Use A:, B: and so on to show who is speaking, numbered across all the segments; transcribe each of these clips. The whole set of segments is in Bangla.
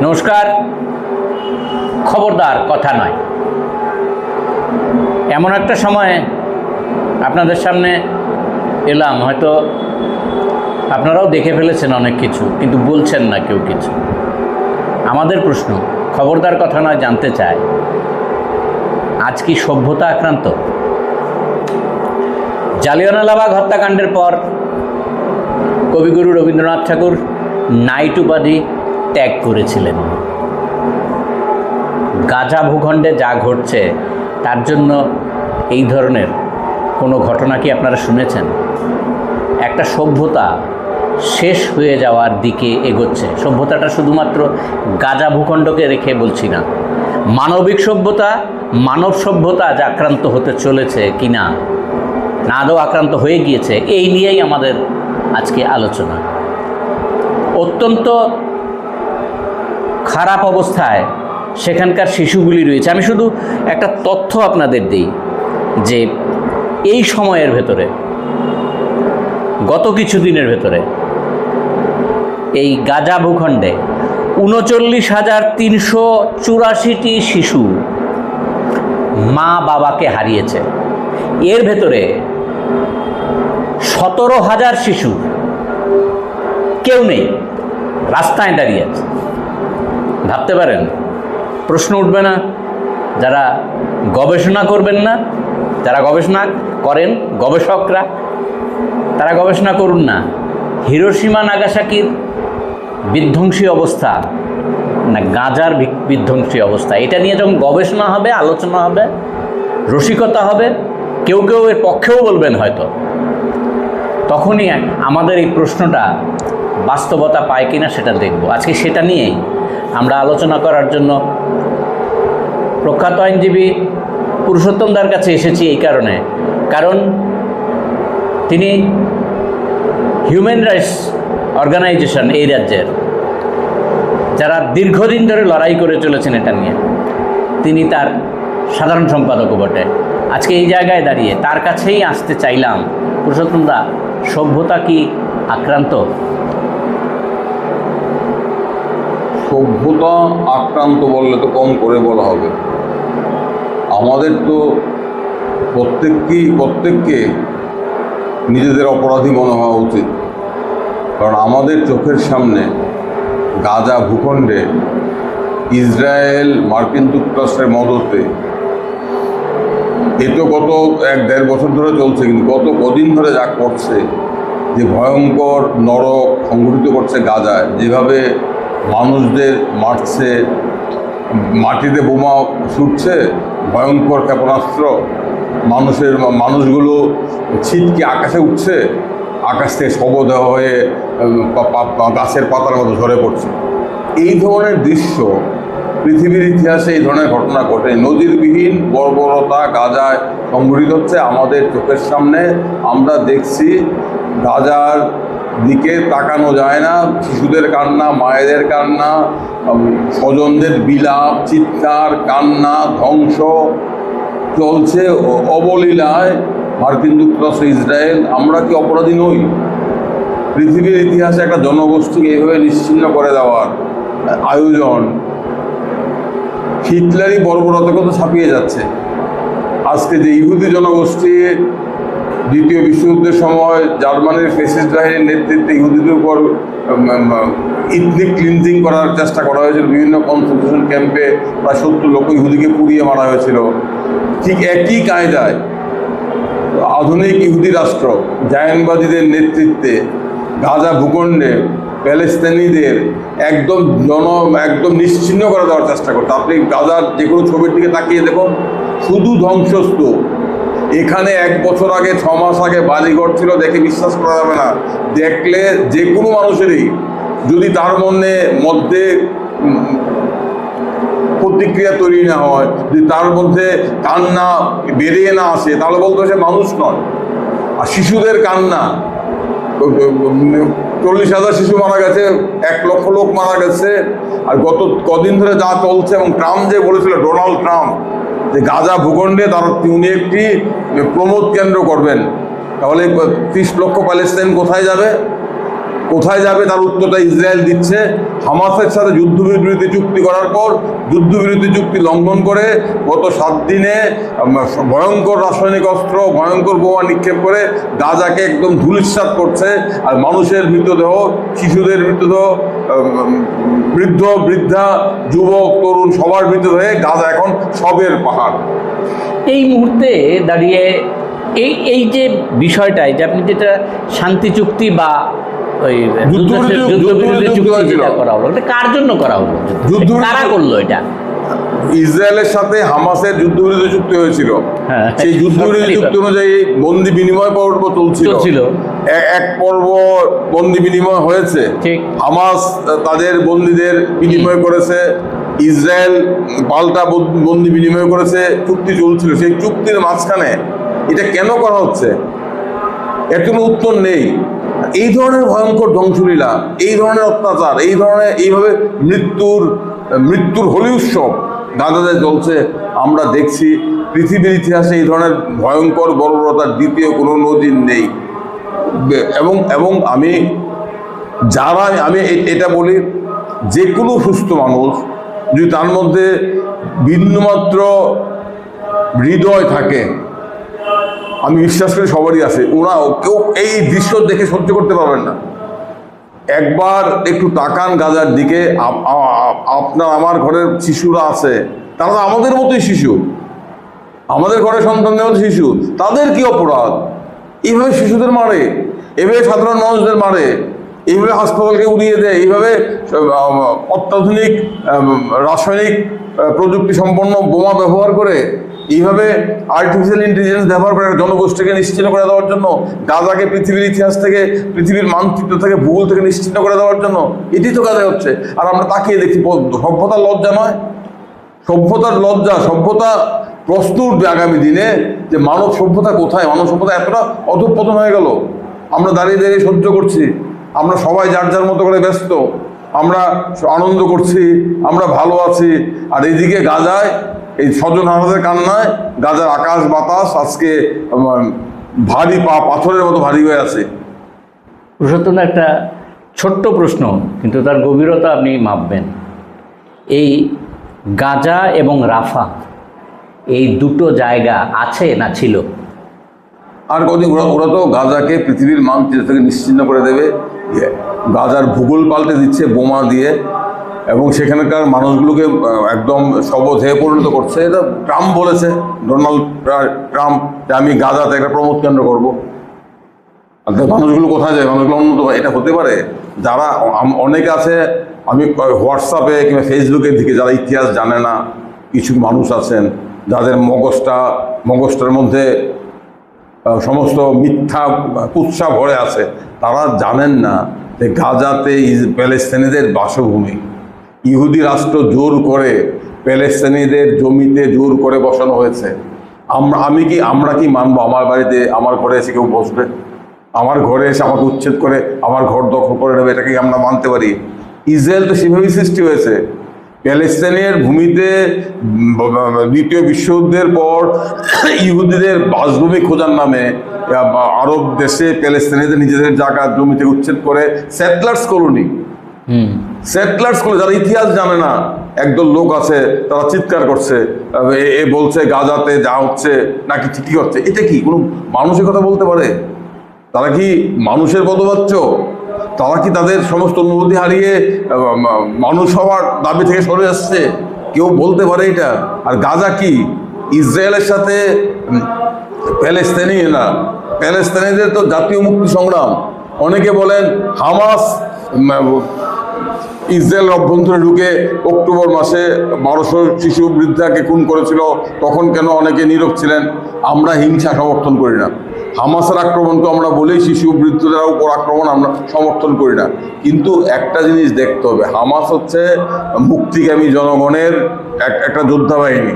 A: নমস্কার। খবরদার কথা নয়, এমন একটা সময়ে আপনাদের সামনে এলাম, হয়তো আপনারাও দেখে ফেলেছেন অনেক কিছু, কিন্তু বলছেন না কেউ কিছু। আমাদের প্রশ্ন, খবরদার কথা নয় জানতে চায়, আজ কি সভ্যতা আক্রান্ত? জালিয়ানওয়ালাবাগ হত্যাকাণ্ডের পর কবিগুরু রবীন্দ্রনাথ ঠাকুর নাইট উপাধি ত্যাগ করেছিলেন। গাজা ভূখণ্ডে যা ঘটছে তার জন্য এই ধরনের কোনো ঘটনা কি আপনারা শুনেছেন? একটা সভ্যতা শেষ হয়ে যাওয়ার দিকে এগোচ্ছে। সভ্যতাটা শুধুমাত্র গাজা ভূখণ্ডকে রেখে বলছি না, মানবিক সভ্যতা, মানব সভ্যতা যা আক্রান্ত হতে চলেছে কিনা, না আদৌ আক্রান্ত হয়ে গিয়েছে, এই নিয়েই আমাদের আজকে আলোচনা। অত্যন্ত খারাপ অবস্থায় সেখানকার শিশুগুলি রয়েছে। আমি শুধু একটা তথ্য আপনাদের দিই যে এই সময়ের ভেতরে, গত কিছুদিনের ভেতরে এই গাজা ভূখণ্ডে 39,384টি শিশু মা বাবাকে হারিয়েছে। এর ভেতরে 17,000 শিশু কেউ নেই, রাস্তায় দাঁড়িয়ে আছে। ভাবতে পারেন, প্রশ্ন উঠবে না? যারা গবেষণা করবেন না, যারা গবেষণা করেন, গবেষকরা, তারা গবেষণা করুন না। হিরোশিমা নাগাসাকির বিধ্বংসী অবস্থা না গাজার বিধ্বংসী অবস্থা, এটা নিয়ে যখন গবেষণা হবে, আলোচনা হবে, রসিকতা হবে, কেউ কেউ এর পক্ষেও বলবেন হয়তো, তখনই আমাদের এই প্রশ্নটা বাস্তবতা পায় কিনা সেটা দেখব। আজকে সেটা নিয়েই আমরা আলোচনা করার জন্য প্রখ্যাত আইনজীবী পুরুষোত্তম দার কাছে এসেছি এই কারণ তিনি হিউম্যান রাইটস অর্গানাইজেশন, এই রাজ্যের যারা দীর্ঘদিন ধরে লড়াই করে চলেছেন এটা নিয়ে, তিনি তার সাধারণ সম্পাদকও বটে। আজকে এই জায়গায় দাঁড়িয়ে তার কাছেই আসতে চাইলাম, পুরুষোত্তম দা, সভ্যতা কি আক্রান্ত?
B: সভ্যতা আক্রান্ত বললে তো কম করে বলা হবে। আমাদের তো প্রত্যেককে নিজেদের অপরাধী মনে হওয়া উচিত, কারণ আমাদের চোখের সামনে গাজা ভূখণ্ডে ইসরায়েল মার্কিন যুক্তরাষ্ট্রের মদতে, এ তো গত 1-1.5 বছর ধরে চলছে, কিন্তু গত কদিন ধরে যা করছে, যে ভয়ঙ্কর নরক সংঘটিত করছে গাজায়, যেভাবে মানুষদের মারছে, মাটিতে বোমা ছুটছে, ভয়ঙ্কর ক্ষেপণাস্ত্র, মানুষগুলো ছিটকে আকাশে উঠছে, আকাশ থেকে শবদেহ হয়ে গাছের পাতার মতো ঝরে পড়ছে। এই ধরনের দৃশ্য পৃথিবীর ইতিহাসে এই ধরনের ঘটনা ঘটে। নজিরবিহীন বর্বরতা গাজায় সংঘটিত হচ্ছে আমাদের চোখের সামনে। আমরা দেখছি, গাজার দিকে তাকানো যায় না। শিশুদের কান্না, মায়েদের কান্না, স্বজনদের বিলাপ, চিৎকার, কান্না, ধ্বংস চলছে অবলীলায়। মার্কিন যুক্তরাষ্ট্র, ইসরায়েল, আমরা কি অপরাধী নই? পৃথিবীর ইতিহাসে একটা জনগোষ্ঠীকে এইভাবে নিশ্চিহ্ন করে দেওয়ার আয়োজন হিটলারই বর্বরতাকে তো ছাপিয়ে যাচ্ছে। আজকে যে ইহুদি জনগোষ্ঠী দ্বিতীয় বিশ্বযুদ্ধের সময় জার্মানির ফ্যাসিস্ট বাহিনীর নেতৃত্বে ইহুদিদের উপর ইথনিক ক্লিনজিং করার চেষ্টা করা হয়েছিল, বিভিন্ন কনসেন্ট্রেশন ক্যাম্পে প্রায় 70 লক্ষ ইহুদিকে পুড়িয়ে মারা হয়েছিল। ঠিক একই কায়দায় আধুনিক ইহুদি রাষ্ট্র জায়নবাদীদের নেতৃত্বে গাজা ভূখণ্ডে প্যালেস্তানিদের একদম নিশ্চিহ্ন করে দেওয়ার চেষ্টা করতো। আপনি গাজার যে কোনো ছবির দিকে তাকিয়ে দেখুন, শুধু ধ্বংসস্তূপ। এখানে 1 বছর আগে, 6 মাস আগে বাড়িঘর ছিল, দেখে বিশ্বাস করা যাবে না। দেখলে যে কোনো মানুষেরই যদি তার মধ্যে প্রতিক্রিয়া তৈরি না হয়, যদি তার মধ্যে কান্না বেরিয়ে না আসে, তাহলে বলতো সে মানুষ নয়। আর শিশুদের কান্না, 40,000 শিশু মারা গেছে, 1 লক্ষ লোক মারা গেছে। আর গত কদিন ধরে যা চলছে, এবং ট্রাম্প যে বলেছিল, ডোনাল্ড ট্রাম্প, যে গাজা ভূখণ্ডে উনি একটি প্রমোদ কেন্দ্র করবেন, তাহলে 30 লক্ষ প্যালেস্তাইন কোথায় যাবে? কোথায় যাবে তার উত্তরটা ইসরায়েল দিচ্ছে। হামাসের সাথে যুদ্ধবিরতি চুক্তি করার পর যুদ্ধবিরতি চুক্তি লঙ্ঘন করে গত 7 দিনে ভয়ঙ্কর রাসায়নিক অস্ত্র, ভয়ঙ্কর বোমা নিক্ষেপ করে গাজাকে একদম ধূলিসাৎ করছে। আর মানুষের মৃতদেহ, শিশুদের মৃতদেহ, বৃদ্ধ বৃদ্ধা, যুবক তরুণ সবার মৃতদেহে গাজা এখন সবের পাহাড়।
A: এই মুহূর্তে দাঁড়িয়ে এই যে বিষয়টাই যে আপনি যেটা শান্তি চুক্তি বা ওই যুদ্ধবিরতি চুক্তি যেটা করা হলো, এটা কার জন্য করা হলো? কারা করলো এটা?
B: ইসরায়েলের সাথে হামাসের যুদ্ধবিরতি চুক্তি হয়েছিল। সেই যুদ্ধবিরতি চুক্তি অনুযায়ী বন্দি বিনিময় পর্ব চলছিল। এক পর্ব বন্দি বিনিময় হয়েছে। হামাস তাদের বন্দীদের বিনিময় করেছে, ইসরায়েল পাল্টা বন্দি বিনিময় করেছে, চুক্তি চলছিল। সেই চুক্তির মাঝখানে এটা কেন করা হচ্ছে এর কোনো উত্তর নেই। এই ধরনের ভয়ঙ্কর ধ্বংসলীলা, এই ধরনের অত্যাচার, এই ধরনের এইভাবে মৃত্যুর হোলি উৎসব গাজাতে চলছে আমি দেখছি। পৃথিবীর ইতিহাসে এই ধরনের ভয়ঙ্কর বর্বরতার দ্বিতীয় কোনো নজির নেই। এবং আমি এটা বলি, যে কোনো সুস্থ মানুষ যদি তার মধ্যে বিন্দুমাত্র হৃদয় থাকে, আমি বিশ্বাস করি সবারই আছে, ওরা কেউ এই দৃশ্য দেখে সহ্য করতে পারবেন না। একবার একটু তাকান গাজার দিকে। আপনার আমার ঘরের শিশুরা আছে, তারা তো আমাদের মতোই শিশু, আমাদের ঘরের সন্তানদের মতো শিশু। তাদের কি অপরাধ? এইভাবে শিশুদের মারে, এভাবে সাধারণ মানুষদের মারে, এইভাবে হাসপাতালকে উড়িয়ে দেয়, এইভাবে অত্যাধুনিক রাসায়নিক প্রযুক্তি সম্পন্ন বোমা ব্যবহার করে, এইভাবে আর্টিফিশিয়াল ইন্টেলিজেন্স ব্যবহার করে জনগোষ্ঠীকে নিশ্চিহ্ন করে দেওয়ার জন্য, গাজাকে পৃথিবীর ইতিহাস থেকে, পৃথিবীর মানচিত্র থেকে, ভূগোল থেকে নিশ্চিহ্ন করে দেওয়ার জন্য। এটি তো গাজায় হচ্ছে। আর আমরা তাকিয়ে দেখি। সভ্যতার লজ্জা নয়? সভ্যতার লজ্জা, সভ্যতা প্রশ্ন উঠবে আগামী দিনে যে মানব সভ্যতা কোথায়? মানব সভ্যতা এতটা অধঃপতন হয়ে গেল। আমরা দাঁড়িয়ে দাঁড়িয়ে সহ্য করছি, আমরা সবাই যার যার মতো করে ব্যস্ত, আমরা আনন্দ করছি, আমরা ভালো আছি। আর এইদিকে গাজায় এই স্বজন হারাদের কান্নায় গাজার আকাশ বাতাস আজকে ভারী, পাথরের মতো ভারী হয়ে আছে।
A: পুরুষোত্তম, একটা ছোট্ট প্রশ্ন, কিন্তু তার গভীরতা আপনি মাপবেন। এই গাজা এবং রাফা, এই দুটো জায়গা আছে না ছিল?
B: আর কদিন ওরা তো গাজাকে পৃথিবীর মানচিত্র থেকে নিশ্চিহ্ন করে দেবে। গাজার ভূগোল পাল্টে দিচ্ছে বোমা দিয়ে, এবং সেখানকার মানুষগুলোকে একদম শবদেহে পরিণত করছে। এটা ট্রাম্প বলেছে, ডোনাল্ড ট্রাম্প, যে আমি গাজাতে একটা প্রমোদ কেন্দ্র করবো। মানুষগুলো কোথায় যায়? মানুষগুলো উন্নত। এটা হতে পারে? যারা অনেকে আছে, আমি হোয়াটসঅ্যাপে কিংবা ফেসবুকের দিকে, যারা ইতিহাস জানে না, কিছু মানুষ আছেন যাদের মগজটার মধ্যে সমস্ত মিথ্যা কুৎসা ভরে আছে, তারা জানেন না যে গাজাতে প্যালেস্তানিদের বাসভূমি। ইহুদি রাষ্ট্র জোর করে প্যালেস্তানিদের জমিতে জোর করে বসানো হয়েছে। আমরা কি মানবো? আমার বাড়িতে, আমার ঘরে এসে কেউ বসবে? আমার ঘরে এসে আমাকে উচ্ছেদ করে আমার ঘর দখল করে নেবে, এটাকে আমরা মানতে পারি? ইসরায়েল তো সেভাবেই সৃষ্টি হয়েছে। প্যালেস্তাইনের ভূমিতে দ্বিতীয় বিশ্বযুদ্ধের পর ইহুদিদের বাসভূমি খোঁজার নামে আরব দেশে প্যালেস্তাইনিদের নিজেদের জায়গা জমি থেকে উচ্ছেদ করে সেটলার্স কলোনি, যারা ইতিহাস জানে না একদল লোক আছে, তারা চিৎকার করছে, এ বলছে গাজাতে যা হচ্ছে নাকি ঠিকই হচ্ছে। এটা কি কোনো মানুষের কথা বলতে পারে? তারা কি মানুষের পদবাচ্য? তারা কি তাদের সমস্ত অনুভূতি হারিয়ে মানুষ হওয়ার দাবি থেকে সরে আসছে? কেউ বলতে পারে এটা? আর গাজা কি ইসরায়েলের সাথে প্যালেস্তানিদের তো জাতীয় মুক্তি সংগ্রাম। অনেকে বলেন হামাস ইসরায়েল অভ্যন্তরে ঢুকে অক্টোবর মাসে 1200 শিশু বৃদ্ধাকে খুন করেছিল, তখন কেন অনেকে নীরব ছিলেন? আমরা হিংসা সমর্থন করি না। হামাসের আক্রমণকে আমরা বলি শিশু বৃদ্ধদের উপর আক্রমণ আমরা সমর্থন করি না। কিন্তু একটা জিনিস দেখতে হবে, হামাস হচ্ছে মুক্তিগামী জনগণের একটা যোদ্ধা বাহিনী।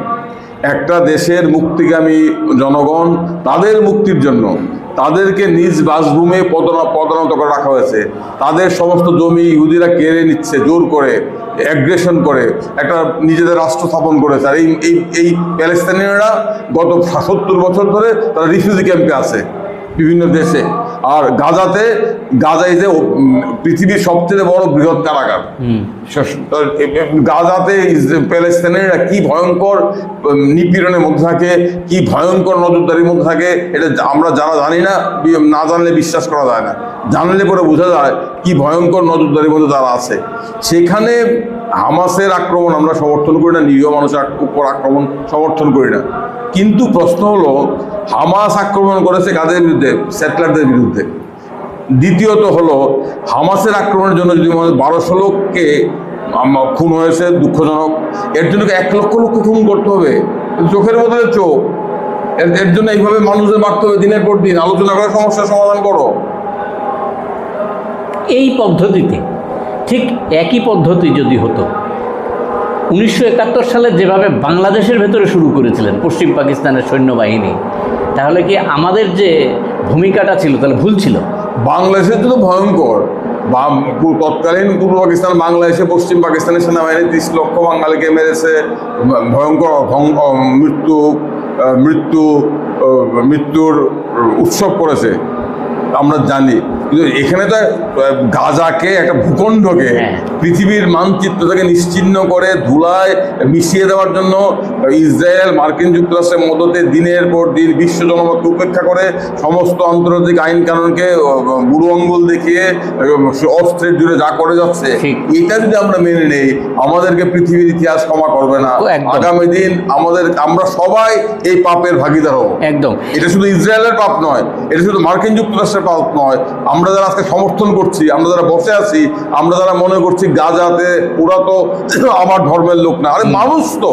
B: একটা দেশের মুক্তিগামী জনগণ, তাদের মুক্তির জন্য তাদেরকে নিজ বাসভূমে পদানত করে রাখা হয়েছে। তাদের সমস্ত জমি ইহুদিরা কেড়ে নিচ্ছে জোর করে, অ্যাগ্রেশন করে একটা নিজেদের রাষ্ট্র স্থাপন করেছে। আর এই প্যালেস্তানিয়ানরা গত 70 বছর ধরে তারা রিফিউজি ক্যাম্পে আছে বিভিন্ন দেশে। আর গাজা এই যে পৃথিবীর সবচেয়ে বড় বৃহৎ কারাগার, গাজাতে প্যালেস্তাইনিরা কি ভয়ঙ্কর নিপীড়নের মধ্যে থাকে, কি ভয়ঙ্কর নজরদারির মধ্যে থাকে, এটা আমরা যারা জানি না, না জানলে বিশ্বাস করা যায় না, জানলে পরে বোঝা যায় কি ভয়ঙ্কর নজরদারির মধ্যে তারা আছে। সেখানে হামাসের আক্রমণ আমরা সমর্থন করি না, নিরীহ মানুষের উপর আক্রমণ সমর্থন করি না, কিন্তু প্রশ্ন হলো হামাস আক্রমণ করেছে কাদের বিরুদ্ধে? সেটলারদের বিরুদ্ধে। দ্বিতীয়ত হলো হামাসের আক্রমণের জন্য যদি 1200 লোককে খুন হয়েছে, দুঃখজনক, এর জন্য 1 লক্ষ খুন করতে হবে? চোখের বদলে চোখ। এর জন্য এইভাবে মানুষদের মারতে হবে দিনের পর দিন? আলোচনা করে সমস্যার সমাধান করো।
A: এই পদ্ধতিতে ঠিক একই পদ্ধতি যদি হতো 1971 সালে যেভাবে বাংলাদেশের ভেতরে শুরু করেছিলেন পশ্চিম পাকিস্তানের সৈন্যবাহিনী, তাহলে কি আমাদের যে ভূমিকাটা ছিল তাহলে ভুল ছিল?
B: বাংলাদেশের তো ভয়ঙ্কর, তৎকালীন পূর্ব পাকিস্তান, বাংলাদেশে পশ্চিম পাকিস্তানের সেনাবাহিনী 30 লক্ষ বাঙালিকে মেরেছে, ভয়ঙ্কর মৃত্যুর উৎসব করেছে, আমরা জানি। কিন্তু এখানে তো গাজাকে, একটা ভূখণ্ডকে পৃথিবীর মানচিত্র থেকে নিশ্চিহ্ন করে ধুলায় মিশিয়ে দেওয়ার জন্য ইসরায়েল মার্কিন যুক্তরাষ্ট্রের মদতে দিনের পর দিন বিশ্ব জনমতকে উপেক্ষা করে সমস্ত আন্তর্জাতিক আইন কানুনকে বুড়ো আঙ্গুল দেখিয়ে অস্ত্রের জুড়ে যা করে যাচ্ছে, এটা যদি আমরা মেনে নেই, আমাদেরকে পৃথিবীর ইতিহাস ক্ষমা করবে না। আগামী দিন আমরা সবাই এই পাপের ভাগিদার হব।
A: একদম। এটা
B: শুধু ইসরায়েলের পাপ নয়, এটা শুধু মার্কিন যুক্তরাষ্ট্রের পাপ নয়। আমরা যারা আজকে সমর্থন করছি, আমরা যারা বসে আছি, আমরা যারা মনে করছি গাজাতে ওরা তো আমার ধর্মের লোক না, আরে মানুষ তো,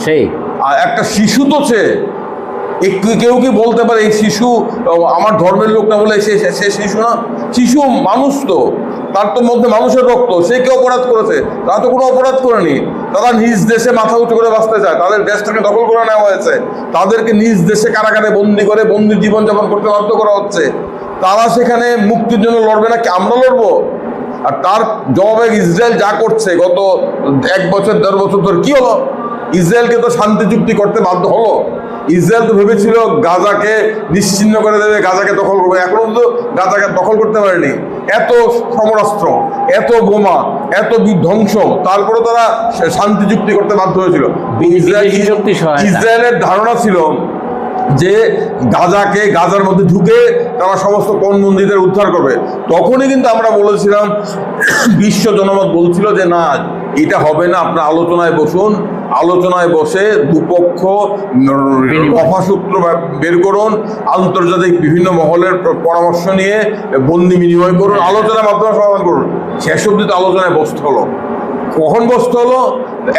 A: সেই
B: একটা শিশু তো, কেউ কি বলতে পারে এই শিশু আমার ধর্মের লোক না বলে সে শিশু না? শিশু মানুষ তো, তার তো মধ্যে মানুষের রক্ত, সে কে অপরাধ করেছে? তারা তো কোনো অপরাধ করেনি। তারা নিজ দেশে মাথা উঁচু করে বাঁচতে চায়, তাদের দেশটাকে দখল করে নেওয়া হয়েছে, তাদেরকে নিজ দেশে কারাগারে বন্দি করে বন্দি জীবনযাপন করতে বাধ্য করা হচ্ছে। তারা সেখানে মুক্তির জন্য লড়বে না কি আমরা লড়বো? আর তার জবাবে ইসরায়েল যা করছে গত 1 বছর 1.5 বছর ধরে, কি হলো? ইসরায়েলকে তো শান্তি চুক্তি করতে বাধ্য হলো। ইসরায়েল তো ভেবেছিল গাজাকে নিশ্চিহ্ন করে দেবে, গাজাকে দখল করবে, এখনো তো গাজাকে দখল করতে পারেনি। এত সমরাস্ত্র, এত বোমা, এত বিধ্বংস, তারপরে তারা শান্তি চুক্তি করতে বাধ্য হয়েছিল। ইসরায়েলের ধারণা ছিল যে গাজার মধ্যে ঢুকে তারা সমস্ত পণবন্দীদের উদ্ধার করবে। তখনই কিন্তু আমরা বলেছিলাম, বিশ্ব জনমত বলছিল যে না, এটা হবে না, আপনারা আলোচনায় বসুন, আলোচনায় বসে দুপক্ষ কথাসূত্র বের করুন, আন্তর্জাতিক বিভিন্ন মহলের পরামর্শ নিয়ে বন্দি বিনিময় করুন, আলোচনার মাধ্যমে সমাধান করুন। শেষ অবধি তো আলোচনায় বসতে হলো। কখন বসতে হলো?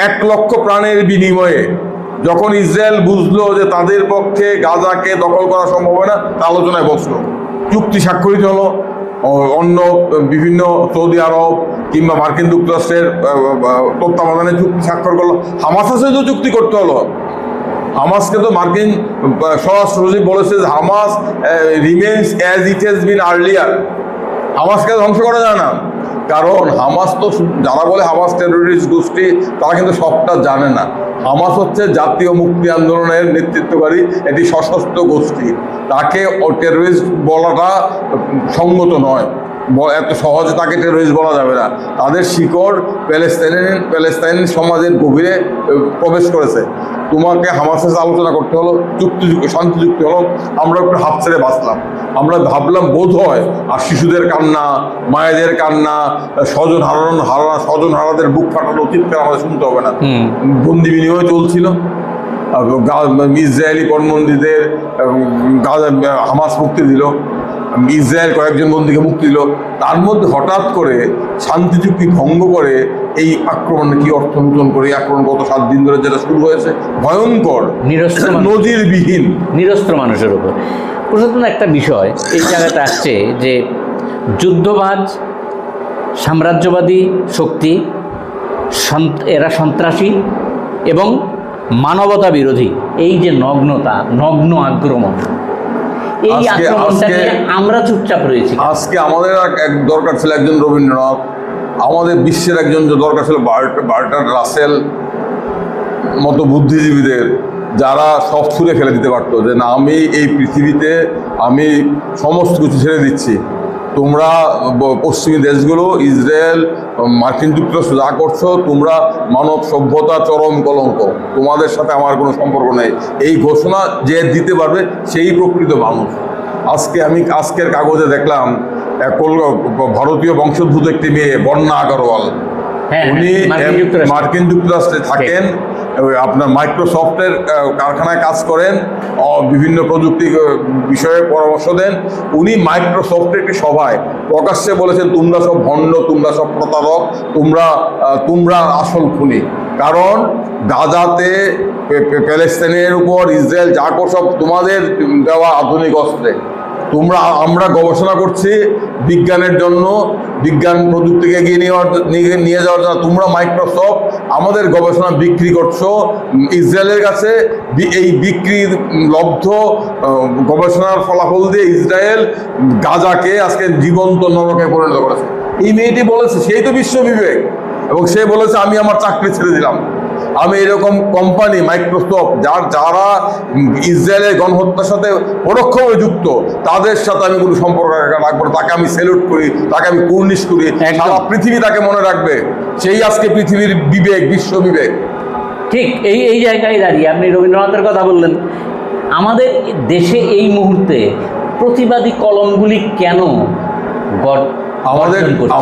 B: 1 লক্ষ প্রাণের বিনিময়ে। যখন ইসরায়েল বুঝলো যে তাদের পক্ষে গাজাকে দখল করা সম্ভব হয় না, তা আলোচনায় বসলো, চুক্তি স্বাক্ষরিত হলো। অন্য বিভিন্ন সৌদি আরব কিংবা মার্কিন যুক্তরাষ্ট্রের তত্ত্বাবধানে চুক্তি স্বাক্ষর করলো। হামাসের সাথেও চুক্তি করতে হলো। হামাসকে তো মার্কিন স্বরাষ্ট্র সচিব বলেছে যে Hamas remains as it has been earlier. হামাসকে ধ্বংস করা যায় না, কারণ হামাস তো, যারা বলে হামাস টেররিস্ট গোষ্ঠী, তারা কিন্তু সবটা জানে না। হামাস হচ্ছে জাতীয় মুক্তি আন্দোলনের নেতৃত্বকারী একটি সশস্ত্র গোষ্ঠী। তাকে টেররিস্ট বলাটা সঙ্গত নয়, এত সহজে তাকে টেররিস্ট বলা যাবে না। তাদের শিকড় প্যালেস্তাইন সমাজের গভীরে প্রবেশ করেছে। তোমাকে হামাসের সাথে আলোচনা করতে হলো, শান্তি চুক্তি হলো, আমরা একটু হাত ছেড়ে বাঁচলাম। আমরা ভাবলাম বোধ হয় আর শিশুদের কান্না, মায়েদের কান্না, স্বজন হারাদের বুক ফাটানো চিৎকার আমাদের শুনতে হবে না। বন্দি বিনিময় চলছিল, ইসরায়েলি পণবন্দীদের হামাস মুক্তি দিল, ইসরায়েল কয়েকজন বন্দীকে মুক্তি দিল। তার মধ্যে হঠাৎ করে শান্তি চুক্তি ভঙ্গ করে এই আক্রমণ, কি অর্থ নূতন করে আক্রমণ গত 7 দিন ধরে যেটা শুরু হয়েছে, ভয়ঙ্কর, নজিরবিহীন,
A: নিরস্ত্র মানুষের উপর। প্রশাসন একটা বিষয় এই জায়গাটা আসছে যে যুদ্ধবাজ সাম্রাজ্যবাদী শক্তি, এরা সন্ত্রাসী এবং মানবতা বিরোধী, এই যে নগ্ন আক্রমণ, এই আক্রমণটাকে আমরা চুপচাপ রয়েছি।
B: আজকে আমাদের দরকার ছিল একজন রবীন্দ্রনাথ, আমাদের বিশ্বের একজন দরকার ছিল বার্ট্রান্ড রাসেল মতো বুদ্ধিজীবীদের, যারা সব ছুঁড়ে ফেলে দিতে পারতো যে না, আমি এই পৃথিবীতে আমি সমস্ত কিছু ছেড়ে দিচ্ছি, তোমরা পশ্চিমী দেশগুলো, ইসরায়েল, মার্কিন যুক্তরাষ্ট্র যা করছো, তোমরা মানব সভ্যতা চরম কলঙ্ক, তোমাদের সাথে আমার কোনো সম্পর্ক নেই। এই ঘোষণা যে দিতে পারবে সেই প্রকৃত মানুষ। আজকের কাগজে দেখলাম ভারতীয় বংশোদ্ভূত একটি মেয়ে, বন্যা আগরওয়াল, উনি মার্কিন যুক্তরাষ্ট্রে থাকেন, আপনার মাইক্রোসফটের কারখানায় কাজ করেন, বিভিন্ন প্রযুক্তি বিষয়ে পরামর্শ দেন। উনি মাইক্রোসফটের একটি সভায় প্রকাশ্যে বলেছেন, তোমরা সব ভণ্ড, তোমরা সব প্রতারক, তোমরা আসল খুনি। কারণ গাজাতে প্যালেস্তাইনের উপর ইসরায়েল যা সব তোমাদের দেওয়া আধুনিক অস্ত্রে। আমরা গবেষণা করছি বিজ্ঞানের জন্য, বিজ্ঞান প্রযুক্তিকে এগিয়ে নিয়ে যাওয়ার জন্য। তোমরা মাইক্রোসফট আমাদের গবেষণা বিক্রি করছো ইসরায়েলের কাছে। এই বিক্রির লব্ধ গবেষণার ফলাফল দিয়ে ইসরায়েল গাজাকে আজকে জীবন্ত নরকে পরিণত করেছে। এই মেয়েটি বলেছে, সেই তো বিশ্ববিবেক, এবং সে বলেছে আমি আমার চাকরি ছেড়ে দিলাম। আমি এরকম কোম্পানি মাইক্রোসফট যারা ইসরায়েলের গণহত্যার সাথে পরোক্ষভাবে যুক্ত, তাদের সাথে আমি কোনো সম্পর্ক রাখবো না। তাকে আমি স্যালুট করি, তাকে আমি কুর্নিশ করি, সারা পৃথিবী তাকে মনে রাখবে। সেই আজকে পৃথিবীর বিবেক, বিশ্ব বিবেক।
A: ঠিক এই জায়গায় দাঁড়িয়ে আপনি রবীন্দ্রনাথের কথা বললেন। আমাদের দেশে এই মুহূর্তে প্রতিবাদী কলমগুলি কেন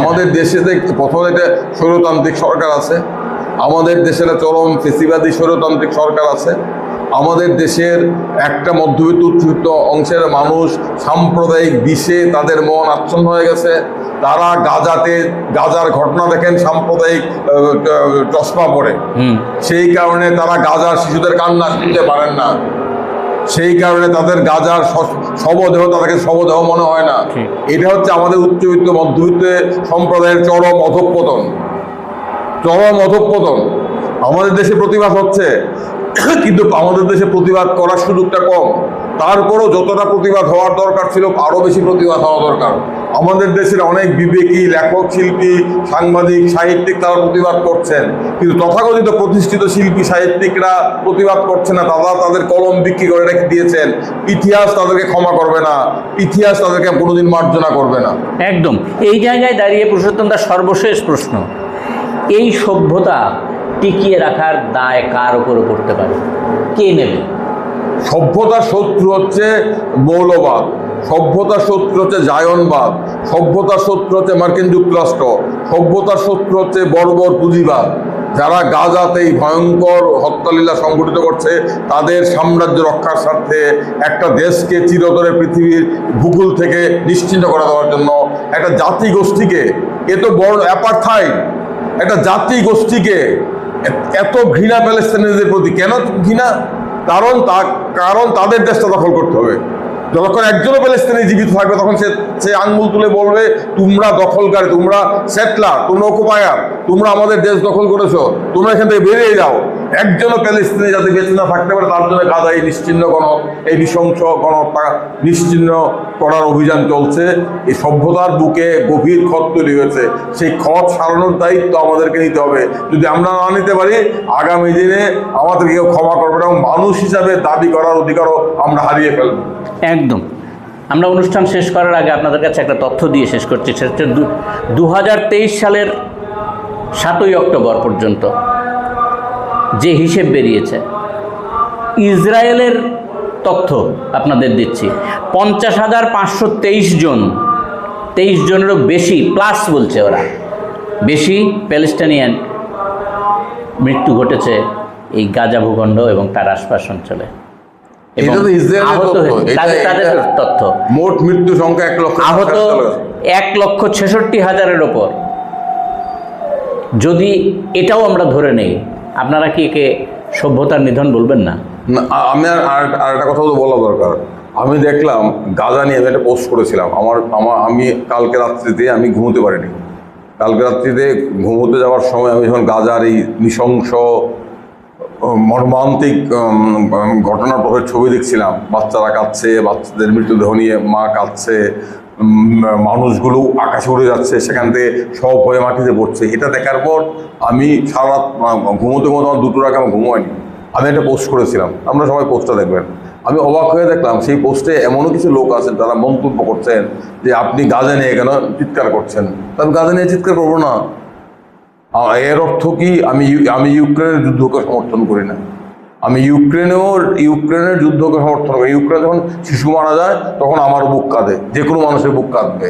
B: আমাদের দেশে প্রথমে একটা স্বৈরতান্ত্রিক সরকার আছে, আমাদের দেশের চরম ফেসিবাদী স্বৈরতান্ত্রিক সরকার আছে, আমাদের দেশের একটা মধ্যবিত্ত উচ্চবিত্ত অংশের মানুষ সাম্প্রদায়িক বিষে তাদের মন আচ্ছন্ন হয়ে গেছে। তারা গাজার ঘটনা দেখেন সাম্প্রদায়িক চশমা পড়ে, সেই কারণে তারা গাজার শিশুদের কান্না শুনতে পারেন না। সেই কারণে তাদের গাজার শবদেহ তাদেরকে শবদেহ মনে হয় না। এটা হচ্ছে আমাদের উচ্চবিত্ত মধ্যবিত্ত সম্প্রদায়ের চরম অধঃপতন। আমাদের দেশে প্রতিবাদ হচ্ছে, কিন্তু আমাদের দেশে প্রতিবাদ করার সুযোগটা কম। তারপরও যতটা প্রতিবাদ হওয়ার দরকার ছিল, আরও বেশি প্রতিবাদ হওয়া দরকার। আমাদের দেশের অনেক বিবেকী লেখক, শিল্পী, সাংবাদিক, সাহিত্যিক তারা প্রতিবাদ করছেন, কিন্তু তথাকথিত প্রতিষ্ঠিত শিল্পী সাহিত্যিকরা প্রতিবাদ করছে না। তাদের কলম বিক্রি করে রেখে দিয়েছেন। ইতিহাস তাদেরকে ক্ষমা করবে না, ইতিহাস তাদেরকে কোনোদিন মার্জনা করবে না।
A: একদম এই জায়গায় দাঁড়িয়ে পুরুষোত্তম দাস, সর্বশেষ প্রশ্ন, এই সভ্যতা টিকিয়ে রাখার দায় কার উপরে পড়তে পারে? কে নেবে?
B: সভ্যতার শত্রু হচ্ছে মৌলবাদ, সভ্যতার শত্রু হচ্ছে জায়নবাদ, সভ্যতার শত্রু হচ্ছে মার্কিন যুক্তরাষ্ট্র, সভ্যতার শত্রু হচ্ছে বর্বর পুঁজিবাদ। যারা গাজাতে এই ভয়ঙ্কর হত্যালীলা সংঘটিত করছে, তাদের সাম্রাজ্য রক্ষার স্বার্থে একটা দেশকে চিরতরে পৃথিবীর ভূগোল থেকে নিশ্চিহ্ন করে দেওয়ার জন্য, একটা জাতিগোষ্ঠীকে, এত বড় অ্যাপারথাইড একটা জাতিগোষ্ঠীকে এত ঘৃণা প্যালেস্তাইনিদের প্রতি। কেন ঘৃণা? কারণ তাদের দেশটা দখল করতে হবে। যতক্ষণ একজনও প্যালেস্তাইনি জীবিত থাকবে, তখন সে আঙ্গুল তুলে বলবে, তোমরা দখলকারী, তোমরা সেটলার, তোমরা অকুপায়ার, তোমরা আমাদের দেশ দখল করেছো, তোমরা এখান থেকে বেরিয়ে যাও। একজনও প্যালেস্তাইনি যাতে বেঁচে না থাকতে পারে, তার জন্য গাজা এই নৃশংস গণহত্যা নিশ্চিহ্ন করার অভিযান চলছে। এই সভ্যতার বুকে গভীর ক্ষত তৈরি হয়েছে, সেই ক্ষত সারানোর দায়িত্ব আমাদেরকে নিতে হবে। যদি আমরা না নিতে পারি, আগামী দিনে আমাদের কেউ ক্ষমা করবে না, এবং মানুষ হিসাবে দাবি করার অধিকারও আমরা হারিয়ে ফেলব।
A: একদম। আমরা অনুষ্ঠান শেষ করার আগে আপনাদের কাছে একটা তথ্য দিয়ে শেষ করছি। সেটা হচ্ছে 2023 সালের 7ই অক্টোবর পর্যন্ত যে হিসেব বেরিয়েছে, ইসরায়েলের তথ্য আপনাদের দিচ্ছি, 50,523 জন, 23 জনেরও বেশি প্লাস বলছে ওরা, বেশি প্যালেস্টাইনিয়ান মৃত্যু ঘটেছে এই গাজা ভূখণ্ড এবং তার আশপাশ অঞ্চলে। তথ্য
B: মোট মৃত্যু সংখ্যা 1 লক্ষ,
A: আহত 1,66,000-এর ওপর। যদি এটাও আমরা ধরে নেই, আপনারা কি একে সভ্যতার নিধন বলবেন না?
B: আমি আর একটা কথা তো বলা দরকার। আমি দেখলাম গাজা নিয়ে আমি একটা পোস্ট করেছিলাম। আমি কালকে রাত্রিতে আমি ঘুমোতে পারিনি। কালকে রাত্রিতে ঘুমোতে যাওয়ার সময় আমি যখন গাজার এই নৃশংস মর্মান্তিক ঘটনার পথের ছবি দেখছিলাম, বাচ্চারা কাঁদছে, বাচ্চাদের মৃতদেহ নিয়ে মা কাঁদছে, মানুষগুলো আকাশে উড়ে যাচ্ছে, সেখান থেকে সব হয়ে মাটিতে পড়ছে। এটা দেখার পর আমি সারা রাত ঘুমোতে আমার 2টোর আগে আমার ঘুমোয়নি। আমি একটা পোস্ট করেছিলাম, আপনারা সবাই পোস্টটা দেখবেন। আমি অবাক হয়ে দেখলাম সেই পোস্টে এমনও কিছু লোক আছেন তারা মন্তব্য করছেন যে আপনি গাজা নিয়ে কেন চিৎকার করছেন। আমি গাজা নিয়ে চিৎকার করবো না। এর অর্থ কি আমি ইউক্রেনের যুদ্ধকে সমর্থন করি না? আমি ইউক্রেনের যুদ্ধকে সমর্থন করি। ইউক্রেনে যখন শিশু মারা যায় তখন আমার বুক কাঁদে, যে কোনো মানুষের বুক কাঁদবে।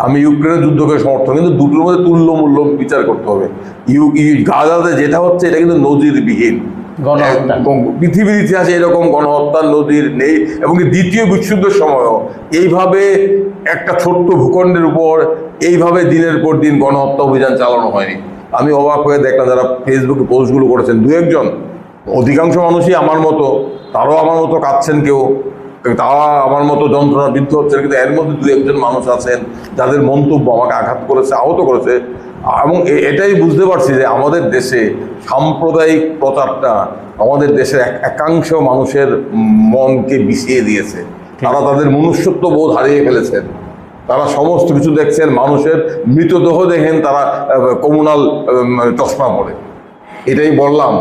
B: আমি ইউক্রেনের যুদ্ধকে সমর্থন, কিন্তু দুটোর মধ্যে তুল্য মূল্য বিচার করতে হবে। গাজাতে যেটা হচ্ছে এটা কিন্তু নজিরবিহীন। পৃথিবীর ইতিহাসে এরকম গণহত্যার নজির নেই, এবং দ্বিতীয় বিশ্বযুদ্ধের সময়ও এইভাবে একটা ছোট্ট ভূখণ্ডের উপর এইভাবে দিনের পর দিন গণহত্যা অভিযান চালানো হয়নি। আমি অবাক হয়ে দেখলাম যারা ফেসবুকে পোস্টগুলো করেছেন, দু একজন, অধিকাংশ মানুষই আমার মতো, তারাও আমার মতো কাঁদছেন, কেউ তারা আমার মতো যন্ত্রণা বিদ্ধ হচ্ছেন, কিন্তু এর মধ্যে দু একজন মানুষ আছেন যাদের মন্তব্য আমাকে আঘাত করেছে, আহত করেছে। এবং এটাই বুঝতে পারছি যে আমাদের দেশে সাম্প্রদায়িক প্রচারটা আমাদের দেশের একাংশ মানুষের মনকে বিষিয়ে দিয়েছে। তারা তাদের মনুষ্যত্ব বোধ হারিয়ে ফেলেছেন। তারা সমস্ত কিছু দেখছেন, মানুষের মৃতদেহ দেখেন তারা কম্যুনাল চশমা পড়ে। এটাই বললাম,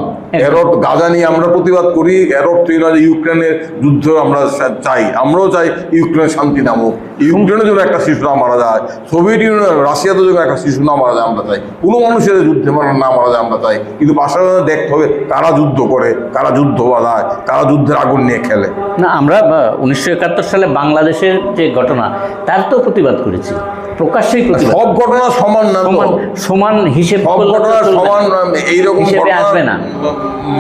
B: এর অর্থ গাজা নিয়ে আমরা প্রতিবাদ করি, এর অর্থই নয় যে ইউক্রেনের যুদ্ধ আমরা চাই। আমরাও চাই ইউক্রেনের শান্তি নামুক, ইউক্রেনের জন্য একটা শিশু না মারা যায়, সোভিয়েত ইউনিয়ন রাশিয়াতে জন্য একটা শিশু না মারা যায় আমরা চাই, কোনো মানুষের যুদ্ধে না মারা যায় আমরা চাই। কিন্তু পাশাপাশি দেখতে হবে কারা যুদ্ধ করে, কারা যুদ্ধ বাধায়, কারা যুদ্ধের আগুন নিয়ে খেলে।
A: না, আমরা 1971 সালে বাংলাদেশের যে ঘটনা তার তো প্রতিবাদ করেছি, প্রকাশ্যেই প্রতিবাদ।
B: সব ঘটনা সমান না,
A: সমান হিসেব,
B: সব ঘটনা সমান এইরকম
A: আসবে না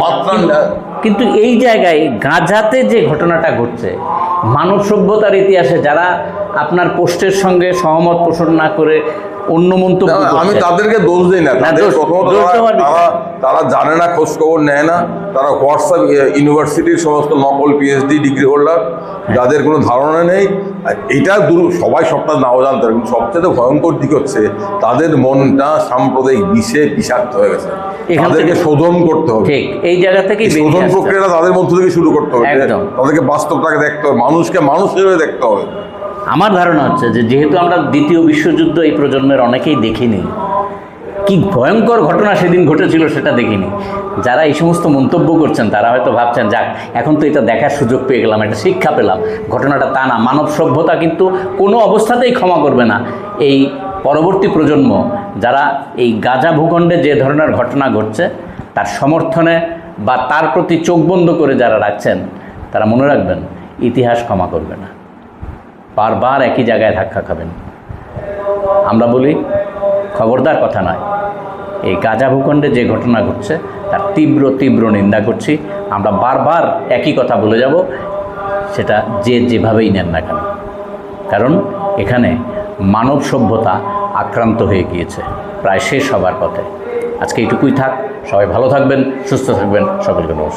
B: মাত্রা।
A: কিন্তু এই জায়গায় গাজাতে যে ঘটনাটা ঘটছে, মানব সভ্যতার ইতিহাসে যারা আপনার পোস্টের সঙ্গে সহমত পোষণ না করে অন্য মন্তব্য,
B: আমি তাদেরকে দোষ দিই না। তারা জানে না, খোঁজ খবর নেয় না। তারা হোয়াটসঅ্যাপ ইউনিভার্সিটির সমস্ত নকল পিএইচডি ডিগ্রি হোল্ডার, যাদের কোনো ধারণা নেই। এটা সবাই সবটা নাও জানতে পারে, কিন্তু সবচেয়ে ভয়ঙ্কর দিক হচ্ছে তাদের মনটা সাম্প্রদায়িক বিষে বিষাক্ত হয়ে গেছে। তাদেরকে শোধন করতে হবে।
A: ঠিক এই জায়গা থেকে
B: শোধন প্রক্রিয়াটা তাদের মধ্য থেকে শুরু করতে হবে। তাদেরকে বাস্তবটাকে দেখতে হবে, মানুষকে মানুষ হিসেবে দেখতে হবে।
A: আমার ধারণা হচ্ছে যে যেহেতু আমরা দ্বিতীয় বিশ্বযুদ্ধ এই প্রজন্মের অনেকেই দেখিনি, কি ভয়ঙ্কর ঘটনা সেদিন ঘটেছিল সেটা দেখিনি, যারা এই সমস্ত মন্তব্য করছেন তারা হয়তো ভাবছেন যাক এখন তো এটা দেখার সুযোগ পেয়ে গেলাম, একটা শিক্ষা পেলাম। ঘটনাটা তা না। মানব সভ্যতা কিন্তু কোনো অবস্থাতেই ক্ষমা করবে না এই পরবর্তী প্রজন্ম যারা এই গাজা ভূখণ্ডে যে ধরনের ঘটনা ঘটছে তার সমর্থনে বা তার প্রতি চোখ বন্ধ করে যারা রাখছেন, তারা মনে রাখবেন ইতিহাস ক্ষমা করবে না, বারবার একই জায়গায় ধাক্কা খাবেন। আমরা বলি খবরদার কথা নয়, এই গাজা ভূখণ্ডে যে ঘটনা ঘটছে তার তীব্র তীব্র নিন্দা করছি। আমরা বারবার একই কথা বলে যাব, সেটা যে যেভাবেই নেন না কেন, কারণ এখানে মানব সভ্যতা আক্রান্ত হয়ে গিয়েছে, প্রায় শেষ হবার পথে। আজকে এইটুকুই থাক। সবাই ভালো থাকবেন, সুস্থ থাকবেন। সকলকে নমস্কার।